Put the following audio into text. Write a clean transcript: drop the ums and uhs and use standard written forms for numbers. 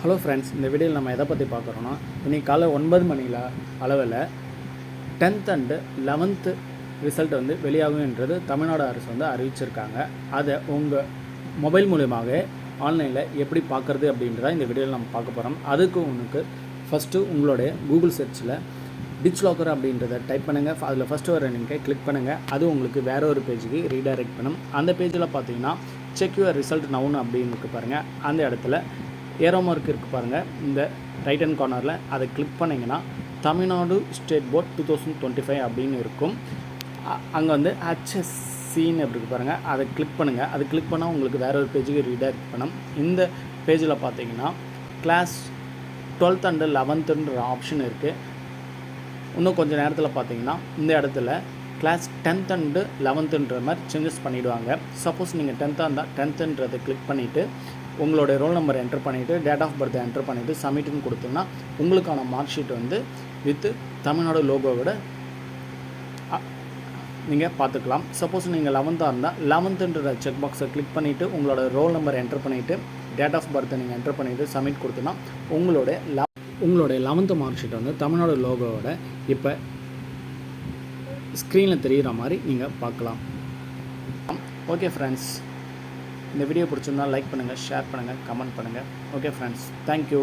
Hello friends, இந்த வீடியோவில் நம்ம எதை பற்றி பார்க்குறோன்னா, இன்றைக்கி காலை 9 மணி அளவில் 10th and 11th result வெளியாகும்ன்றது Tamil Nadu அரசு அறிவிச்சிருக்காங்க. அதை உங்கள் மொபைல் மூலியமாக ஆன்லைனில் எப்படி பார்க்குறது அப்படின்றத இந்த வீடியோவில் நம்ம பார்க்க போகிறோம். அதுக்கு உங்களுக்கு ஃபஸ்ட்டு உங்களுடைய கூகுள் சர்ச்சில் டிஜிலாக்கர் அப்படின்றத டைப் பண்ணுங்கள். அதில் ஃபஸ்ட்டு வர லிங்கை கிளிக் பண்ணுங்கள். அது உங்களுக்கு வேறு ஒரு பேஜுக்கு ரீடைரக்ட் பண்ணும். அந்த பேஜில் பார்த்தீங்கன்னா செக் யுவர் ரிசல்ட் நவுன் அப்படின்னு இருக்கு பாருங்கள். அந்த இடத்துல ஏரோ மார்க் இருக்குது பாருங்கள், இந்த ரைட் ஹேண்ட் கார்னரில் அதை கிளிக் பண்ணிங்கன்னா தமிழ்நாடு ஸ்டேட் போர்ட் 2025 அப்படின்னு இருக்கும். அங்கே HSCன்னு அப்படி இருக்குது பாருங்கள், அதை கிளிக் பண்ணுங்கள். அதை கிளிக் பண்ணால் உங்களுக்கு வேறு ஒரு பேஜுக்கு ரீடைரக்ட் பண்ணும். இந்த பேஜில் பார்த்தீங்கன்னா class 12th and 11th option இருக்குது. இன்னும் கொஞ்சம் நேரத்தில் பார்த்தீங்கன்னா இந்த இடத்துல கிளாஸ் 10th and 11th மாதிரி சேஞ்சஸ் பண்ணிவிடுவாங்க. சப்போஸ் நீங்கள் 10th இருந்தால் 10th கிளிக் பண்ணிவிட்டு உங்களுடைய ரோல் நம்பர் என்டர் பண்ணிவிட்டு டேட் ஆஃப் பர்த் என்டர் பண்ணிவிட்டு சப்மிட்னு கொடுத்தோம்னா உங்களுக்கான மார்க் ஷீட் வித் தமிழ்நாடு லோகோவோட நீங்கள் பார்த்துக்கலாம். சப்போஸ் நீங்கள் 11th இருந்தால் 11th செக் பாக்ஸை கிளிக் பண்ணிவிட்டு உங்களோட ரோல் நம்பர் என்டர் பண்ணிவிட்டு டேட் ஆஃப் பர்த்தை நீங்கள் என்டர் பண்ணிவிட்டு சப்மிட் கொடுத்தோன்னா உங்களுடைய 11th மார்க் ஷீட் தமிழ்நாடு லோகோவோட இப்போ ஸ்க்ரீனில் தெரிகிற மாதிரி நீங்கள் பார்க்கலாம். ஓகே ஃப்ரெண்ட்ஸ், இந்த வீடியோ பிடிச்சிருந்தால் லைக் பண்ணுங்கள், ஷேர் பண்ணுங்கள், கமெண்ட் பண்ணுங்கள். Okay friends, thank you.